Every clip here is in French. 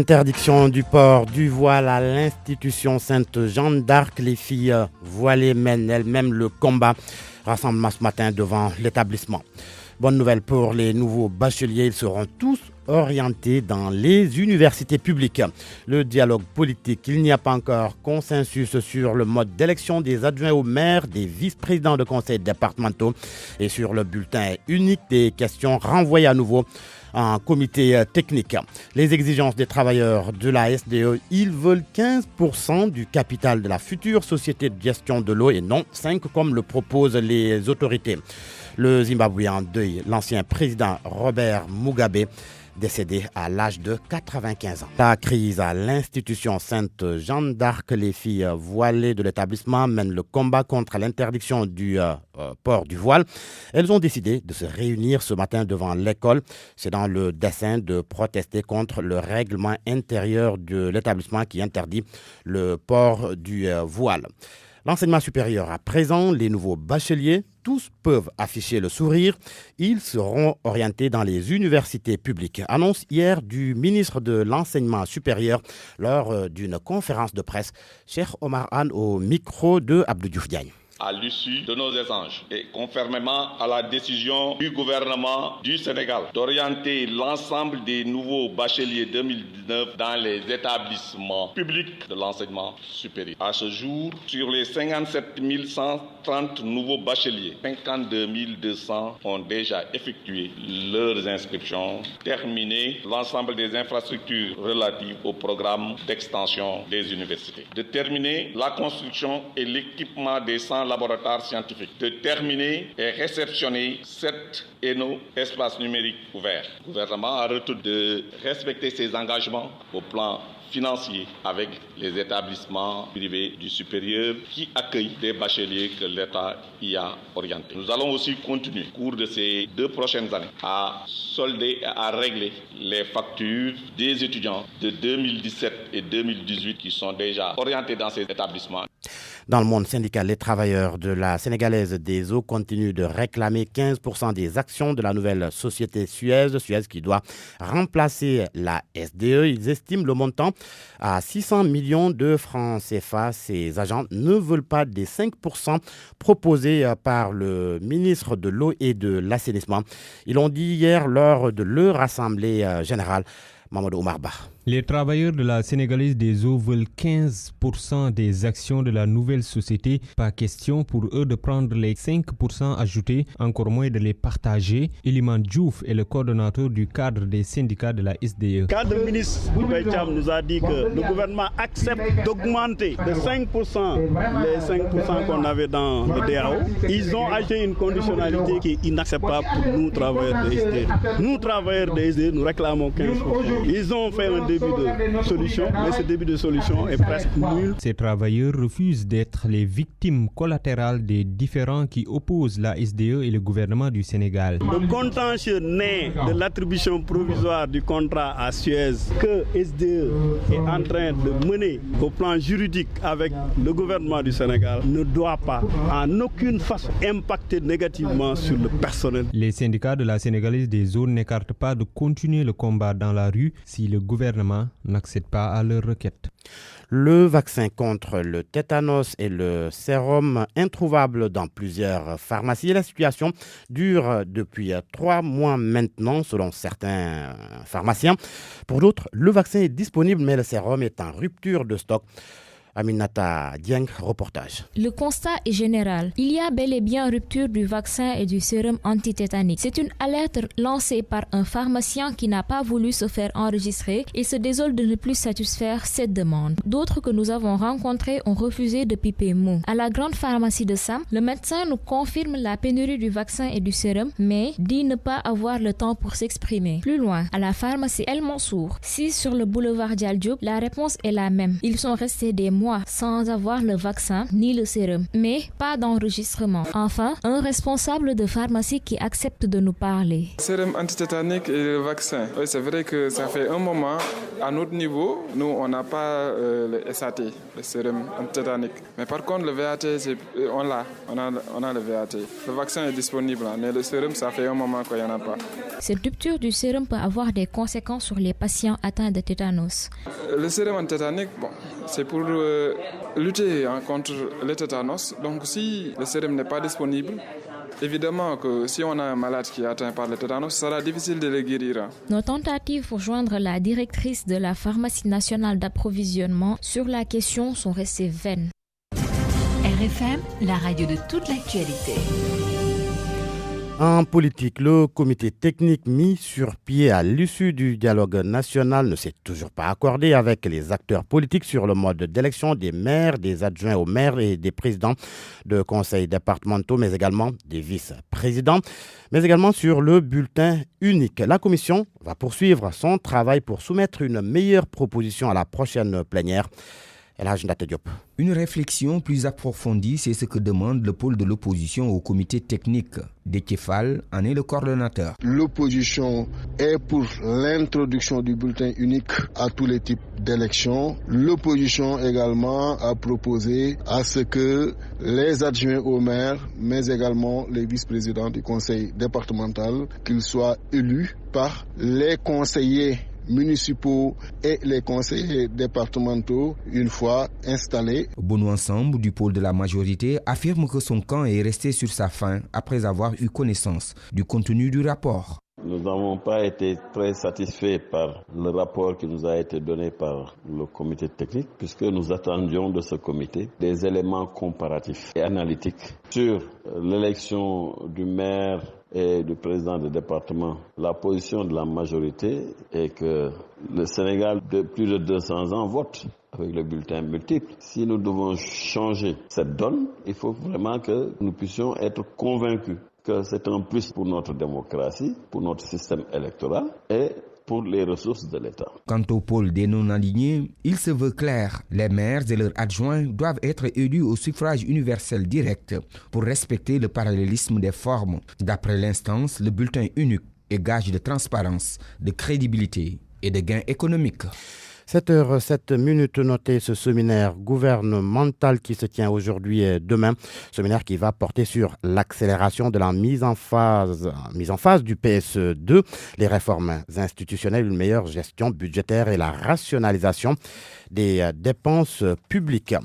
Interdiction du port du voile à l'institution Sainte-Jeanne d'Arc. Les filles voilées mènent elles-mêmes le combat. Rassemblement ce matin devant l'établissement. Bonne nouvelle pour les nouveaux bacheliers, ils seront tous orientés dans les universités publiques. Le dialogue politique, il n'y a pas encore consensus sur le mode d'élection des adjoints au maire, des vice-présidents de conseils départementaux et sur le bulletin unique. Des questions renvoyées à nouveau en comité technique. Les exigences des travailleurs de la SDE, ils veulent 15% du capital de la future société de gestion de l'eau et non 5% comme le proposent les autorités. Le Zimbabwe en deuil, l'ancien président Robert Mugabe, décédé à l'âge de 95 ans. La crise à l'institution Sainte-Jeanne d'Arc, les filles voilées de l'établissement mènent le combat contre l'interdiction du port du voile. Elles ont décidé de se réunir ce matin devant l'école. C'est dans le dessein de protester contre le règlement intérieur de l'établissement qui interdit le port du voile. L'enseignement supérieur à présent, les nouveaux bacheliers, tous peuvent afficher le sourire. Ils seront orientés dans les universités publiques. Annonce hier du ministre de l'Enseignement supérieur lors d'une conférence de presse. Cheikh Omar Anne au micro de Abdou Diouf Diagne. À l'issue de nos échanges et conformément à la décision du gouvernement du Sénégal d'orienter l'ensemble des nouveaux bacheliers 2019 dans les établissements publics de l'enseignement supérieur. À ce jour, sur les 57 130 nouveaux bacheliers, 52 200 ont déjà effectué leurs inscriptions, terminé l'ensemble des infrastructures relatives au programme d'extension des universités, de terminer la construction et l'équipement des centres laboratoires scientifiques, de terminer et réceptionner 7 ENO espaces numériques ouverts. Le gouvernement a retenu de respecter ses engagements au plan financier avec les établissements privés du supérieur qui accueillent des bacheliers que l'État y a orientés. Nous allons aussi continuer au cours de ces 2 prochaines années à solder et à régler les factures des étudiants de 2017 et 2018 qui sont déjà orientés dans ces établissements. Dans le monde syndical, les travailleurs de la Sénégalaise des eaux continuent de réclamer 15% des actions de la nouvelle société Suez qui doit remplacer la SDE. Ils estiment le montant à 600 millions de francs CFA. Ces agents ne veulent pas des 5% proposés par le ministre de l'eau et de l'assainissement. Ils l'ont dit hier lors de leur assemblée générale. Mamadou Oumarba. Les travailleurs de la Sénégalaise des eaux veulent 15% des actions de la nouvelle société. Pas question pour eux de prendre les 5% ajoutés, encore moins de les partager. Iliman Diouf est le coordonnateur du cadre des syndicats de la SDE. Le cadre ministre Boubeycham nous a dit que le gouvernement accepte d'augmenter de 5% les 5% qu'on avait dans le DAO. Ils ont ajouté une conditionnalité qui est inacceptable pour nous, travailleurs de SDE. Nous, travailleurs de SDE, nous réclamons 15%. Ils ont fait un début de solution, mais ce début de solution est presque nul. Ces travailleurs refusent d'être les victimes collatérales des différends qui opposent la SDE et le gouvernement du Sénégal. Le contentieux né de l'attribution provisoire du contrat à Suez que SDE est en train de mener au plan juridique avec le gouvernement du Sénégal ne doit pas en aucune façon impacter négativement sur le personnel. Les syndicats de la Sénégalaise des eaux n'écartent pas de continuer le combat dans la rue si le gouvernement n'accède pas à leur requête. Le vaccin contre le tétanos et le sérum introuvable dans plusieurs pharmacies. La situation dure depuis 3 mois maintenant, selon certains pharmaciens. Pour d'autres, le vaccin est disponible, mais le sérum est en rupture de stock. Aminata Dieng, reportage. Le constat est général. Il y a bel et bien rupture du vaccin et du sérum antitétanique. C'est une alerte lancée par un pharmacien qui n'a pas voulu se faire enregistrer et se désole de ne plus satisfaire cette demande. D'autres que nous avons rencontrés ont refusé de piper mou. À la grande pharmacie de Sam, le médecin nous confirme la pénurie du vaccin et du sérum, mais dit ne pas avoir le temps pour s'exprimer. Plus loin, à la pharmacie El Mansour, 6 sur le boulevard Dial Diop, la réponse est la même. Ils sont restés des mois mois sans avoir le vaccin ni le sérum, mais pas d'enregistrement. Enfin, un responsable de pharmacie qui accepte de nous parler. Le sérum antitétanique et le vaccin. Oui, c'est vrai que ça fait un moment. À notre niveau, nous, on n'a pas le SAT, le sérum antitétanique. Mais par contre, le VAT, on l'a. On a le VAT. Le vaccin est disponible, mais le sérum, ça fait un moment qu'il n'y en a pas. Cette rupture du sérum peut avoir des conséquences sur les patients atteints de tétanos. Le sérum antitétanique, c'est pour lutter contre le tétanos. Donc si le sérum n'est pas disponible, évidemment que si on a un malade qui est atteint par le tétanos, ça sera difficile de le guérir. Nos tentatives pour joindre la directrice de la pharmacie nationale d'approvisionnement sur la question sont restées vaines. RFM, la radio de toute l'actualité. En politique, le comité technique mis sur pied à l'issue du dialogue national ne s'est toujours pas accordé avec les acteurs politiques sur le mode d'élection des maires, des adjoints aux maires et des présidents de conseils départementaux, mais également des vice-présidents, mais également sur le bulletin unique. La commission va poursuivre son travail pour soumettre une meilleure proposition à la prochaine plénière. Une réflexion plus approfondie, c'est ce que demande le pôle de l'opposition au comité technique. Déthié Fall en est le coordonnateur. L'opposition est pour l'introduction du bulletin unique à tous les types d'élections. L'opposition également a proposé à ce que les adjoints au maire, mais également les vice-présidents du conseil départemental, qu'ils soient élus par les conseillers municipaux et les conseillers départementaux une fois installés. Benoît Ensemble du pôle de la majorité affirme que son camp est resté sur sa faim après avoir eu connaissance du contenu du rapport. Nous n'avons pas été très satisfaits par le rapport qui nous a été donné par le comité technique, puisque nous attendions de ce comité des éléments comparatifs et analytiques sur l'élection du maire et du président du département. La position de la majorité est que le Sénégal, de plus de 200 ans, vote avec le bulletin multiple. Si nous devons changer cette donne, il faut vraiment que nous puissions être convaincus que c'est un plus pour notre démocratie, pour notre système électoral et pour les ressources de l'État. Quant au pôle des non-alignés, il se veut clair. Les maires et leurs adjoints doivent être élus au suffrage universel direct pour respecter le parallélisme des formes. D'après l'instance, le bulletin unique est gage de transparence, de crédibilité et de gains économiques. 7h07, notez ce séminaire gouvernemental qui se tient aujourd'hui et demain. Séminaire qui va porter sur l'accélération de la mise en phase du PSE2, les réformes institutionnelles, une meilleure gestion budgétaire et la rationalisation des dépenses publiques.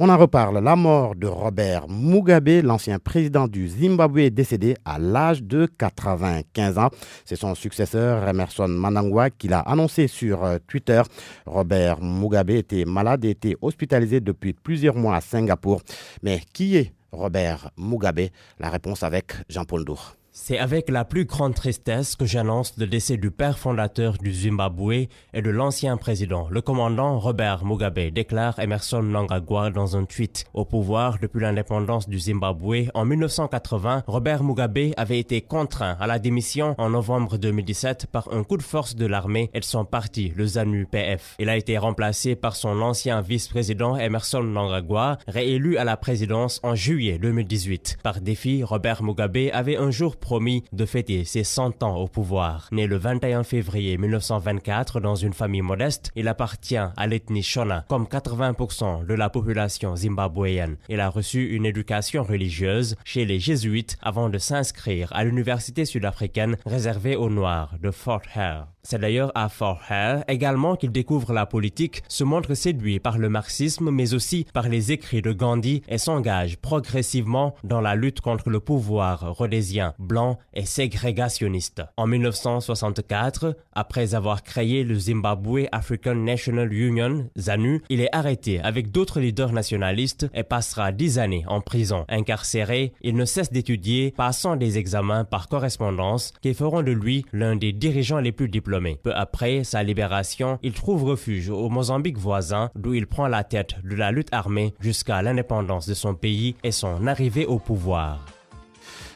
On en reparle. La mort de Robert Mugabe, l'ancien président du Zimbabwe, est décédé à l'âge de 95 ans. C'est son successeur, Emmerson Mnangagwa, qui l'a annoncé sur Twitter. Robert Mugabe était malade et était hospitalisé depuis plusieurs mois à Singapour. Mais qui est Robert Mugabe? La réponse avec Jean-Paul Ndour. C'est avec la plus grande tristesse que j'annonce le décès du père fondateur du Zimbabwe et de l'ancien président, le commandant Robert Mugabe, déclare Emmerson Mnangagwa dans un tweet. Au pouvoir depuis l'indépendance du Zimbabwe, en 1980, Robert Mugabe avait été contraint à la démission en novembre 2017 par un coup de force de l'armée et de son parti, le ZANU-PF. Il a été remplacé par son ancien vice-président Emmerson Mnangagwa, réélu à la présidence en juillet 2018. Par défi, Robert Mugabe avait un jour promis de fêter ses 100 ans au pouvoir. Né le 21 février 1924 dans une famille modeste, il appartient à l'ethnie Shona, comme 80% de la population zimbabwéenne. Il a reçu une éducation religieuse chez les jésuites avant de s'inscrire à l'université sud-africaine réservée aux Noirs de Fort Hare. C'est d'ailleurs à Fort Hare également qu'il découvre la politique, se montre séduit par le marxisme mais aussi par les écrits de Gandhi et s'engage progressivement dans la lutte contre le pouvoir rhodésien, blanc et ségrégationniste. En 1964, après avoir créé le Zimbabwe African National Union, ZANU, il est arrêté avec d'autres leaders nationalistes et passera 10 années en prison. Incarcéré, il ne cesse d'étudier, passant des examens par correspondance qui feront de lui l'un des dirigeants les plus diplômés. Peu après sa libération, il trouve refuge au Mozambique voisin, d'où il prend la tête de la lutte armée jusqu'à l'indépendance de son pays et son arrivée au pouvoir.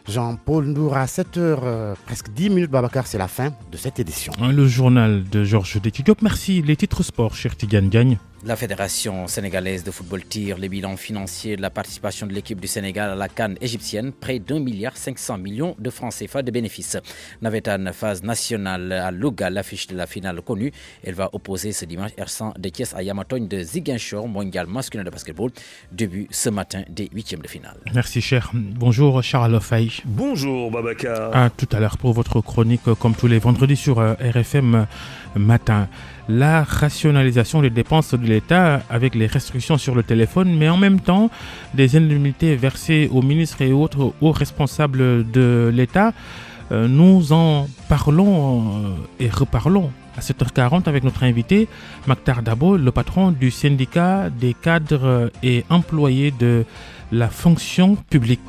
Jean-Paul Ndour, à 7h, presque 10 minutes, Babacar, c'est la fin de cette édition. Le journal de Georges Déthié Diop. Merci. Les titres sport, cher Tigane Gagne. La Fédération sénégalaise de football tire les bilans financiers de la participation de l'équipe du Sénégal à la CAN égyptienne, près d'1,5 milliard de francs CFA de bénéfices. Navetan phase nationale à Louga, l'affiche de la finale connue. Elle va opposer ce dimanche R100 de Thiès à Yamatogne de Ziguinchor, mondial masculin de basketball. Début ce matin des huitièmes de finale. Merci cher. Bonjour Charles Faye. Bonjour Babacar. À tout à l'heure pour votre chronique comme tous les vendredis sur RFM Matin. La rationalisation des dépenses de l'État avec les restrictions sur le téléphone, mais en même temps des indemnités versées aux ministres et autres hauts responsables de l'État. Nous en parlons et reparlons à 7h40 avec notre invité Maktar Dabo, le patron du syndicat des cadres et employés de la fonction publique.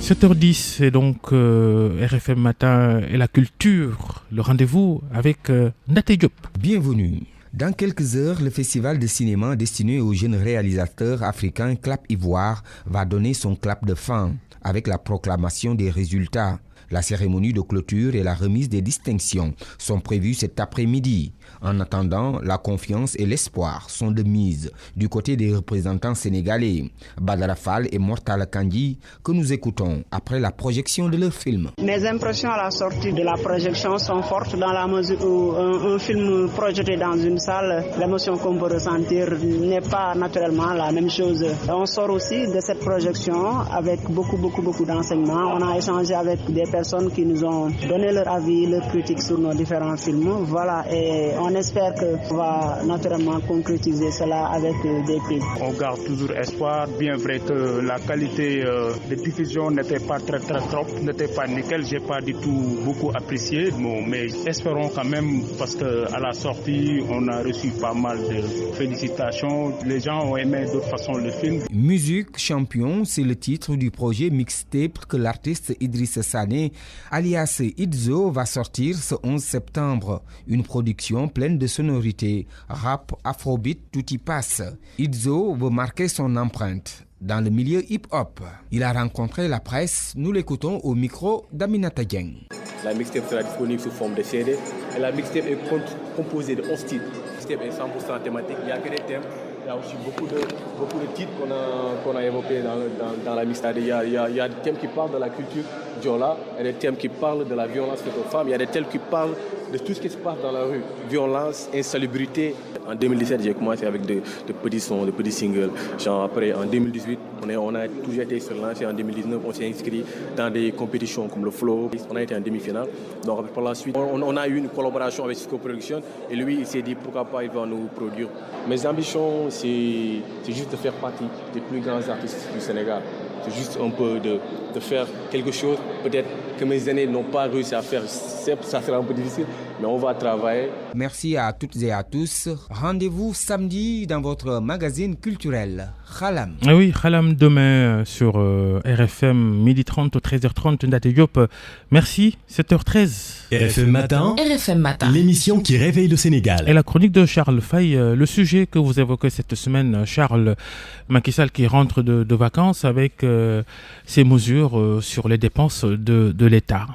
7h10, c'est donc RFM Matin et la culture, le rendez-vous avec Ndaté Diop. Bienvenue. Dans quelques heures, le festival de cinéma destiné aux jeunes réalisateurs africains Clap Ivoire va donner son clap de fin avec la proclamation des résultats. La cérémonie de clôture et la remise des distinctions sont prévues cet après-midi. En attendant, la confiance et l'espoir sont de mise du côté des représentants sénégalais, Badara Fall et Mortal Kandji, que nous écoutons après la projection de leur film. Mes impressions à la sortie de la projection sont fortes dans la mesure où un film projeté dans une salle, l'émotion qu'on peut ressentir n'est pas naturellement la même chose. On sort aussi de cette projection avec beaucoup d'enseignements. On a échangé avec des personnes qui nous ont donné leur avis, leur critique sur nos différents films. Voilà, et on espère qu'on va naturellement concrétiser cela avec des prix. On garde toujours espoir, bien vrai que la qualité de diffusion n'était pas très top, n'était pas nickel, j'ai pas du tout beaucoup apprécié, mais espérons quand même parce qu'à la sortie, on a reçu pas mal de félicitations. Les gens ont aimé de toute façon le film. Musique Champion, c'est le titre du projet mixtape que l'artiste Idrissa Sané, alias Idzo, va sortir ce 11 septembre. Une production pleine de sonorités, rap, afrobeat, tout y passe. Idzo veut marquer son empreinte dans le milieu hip-hop. Il a rencontré la presse, nous l'écoutons au micro d'Aminata Dieng. La mixtape sera disponible sous forme de CD et la mixtape est composée de 11 titres. La mixtape est 100% thématique, il n'y a que des thèmes. Il y a aussi beaucoup de titres qu'on a évoqués dans la mixtape. Il y a des thèmes qui parlent de la culture Diola, il y a des thèmes qui parlent de la violence faite aux femmes, il y a des thèmes qui parlent de tout ce qui se passe dans la rue. Violence, insalubrité. En 2017, j'ai commencé avec de petits sons, de petits singles. Genre après, en 2018, on a toujours été sur lancé. En 2019, on s'est inscrit dans des compétitions comme le Flow. On a été en demi-finale. Donc par la suite, on a eu une collaboration avec Cisco Production. Et lui, il s'est dit pourquoi pas, il va nous produire. Mes ambitions, c'est juste de faire partie des plus grands artistes du Sénégal. C'est juste un peu de faire quelque chose, peut-être que mes aînés n'ont pas réussi à faire. Ça sera un peu difficile, mais on va travailler. Merci à toutes et à tous. Rendez-vous samedi dans votre magazine culturel, Khalam. Ah oui, Khalam demain sur RFM, 12h30, 13h30, Ndaté Diop. Merci, 7h13. RFM Matin. RFM Matin. L'émission qui réveille le Sénégal. Et la chronique de Charles Faye, le sujet que vous évoquez cette semaine, Charles, Macky Sall qui rentre de vacances avec ses mesures sur les dépenses de l'État.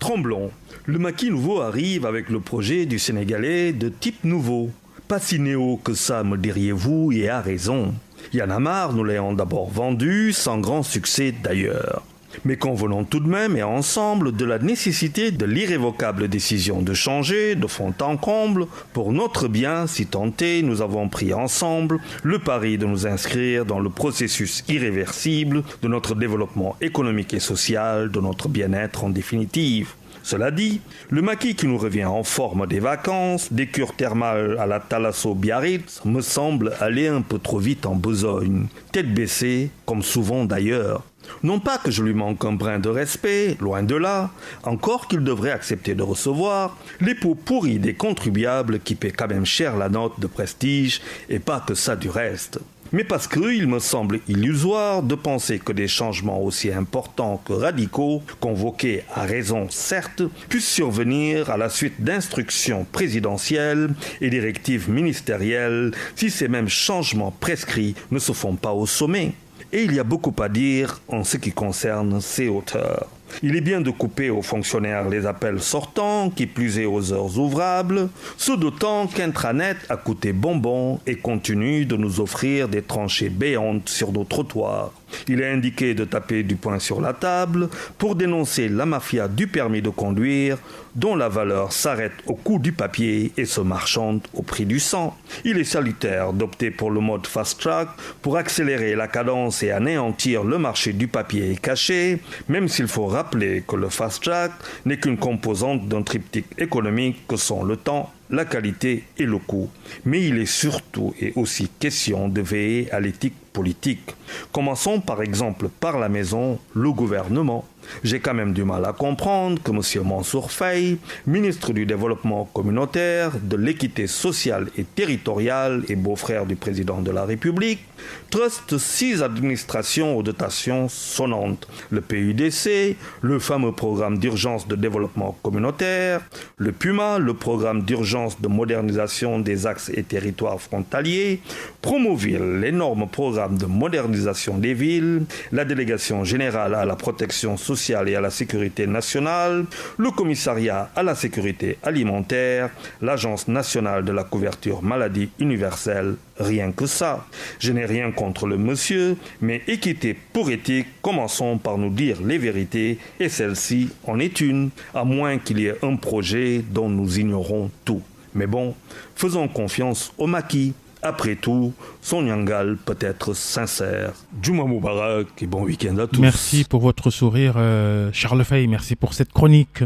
Tremblons. Le Macky nouveau arrive avec le projet du Sénégalais de type nouveau. Pas si néo que ça, me diriez-vous, et à raison. Y en a marre, nous l'ayons d'abord vendu, sans grand succès d'ailleurs. Mais convenons tout de même et ensemble de la nécessité de l'irrévocable décision de changer de fond en comble pour notre bien, si tant est, nous avons pris ensemble le pari de nous inscrire dans le processus irréversible de notre développement économique et social, de notre bien-être en définitive. Cela dit, le Macky qui nous revient en forme des vacances, des cures thermales à la Thalasso-Biarritz, me semble aller un peu trop vite en besogne, tête baissée, comme souvent d'ailleurs. Non pas que je lui manque un brin de respect, loin de là, encore qu'il devrait accepter de recevoir les pots pourris des contribuables qui paient quand même cher la note de prestige, et pas que ça du reste. Mais parce qu'il me semble illusoire de penser que des changements aussi importants que radicaux, convoqués à raison certes, puissent survenir à la suite d'instructions présidentielles et directives ministérielles si ces mêmes changements prescrits ne se font pas au sommet. Et il y a beaucoup à dire en ce qui concerne ces auteurs. Il est bien de couper aux fonctionnaires les appels sortants, qui plus est aux heures ouvrables, ce d'autant qu'Intranet a coûté bonbon et continue de nous offrir des tranchées béantes sur nos trottoirs. Il est indiqué de taper du poing sur la table pour dénoncer la mafia du permis de conduire, dont la valeur s'arrête au coût du papier et se marchande au prix du sang. Il est salutaire d'opter pour le mode fast track pour accélérer la cadence et anéantir le marché du papier caché, même s'il faut rappeler que le fast track n'est qu'une composante d'un triptyque économique que sont le temps, la qualité et le coût. Mais il est surtout et aussi question de veiller à l'éthique politique. Commençons par exemple par la maison, le gouvernement. J'ai quand même du mal à comprendre que M. Mansour Faye, ministre du Développement communautaire, de l'équité sociale et territoriale et beau-frère du président de la République, truste 6 administrations aux dotations sonnantes. Le PUDC, le fameux programme d'urgence de développement communautaire, le PUMA, le programme d'urgence de modernisation des axes et territoires frontaliers, Promoville, l'énorme programme de modernisation des villes, la délégation générale à la protection sociale et à la sécurité nationale, le commissariat à la sécurité alimentaire, l'agence nationale de la couverture maladie universelle, rien que ça. Je n'ai rien contre le monsieur, mais équité pour éthique, commençons par nous dire les vérités, et celle-ci en est une, à moins qu'il y ait un projet dont nous ignorons tout. Mais bon, faisons confiance au maquis. Après tout, son Nyangal peut être sincère. Juma Moubarak et bon week-end à tous. Merci pour votre sourire, Charles Fay. Merci pour cette chronique.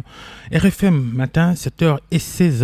RFM, matin, 7h16.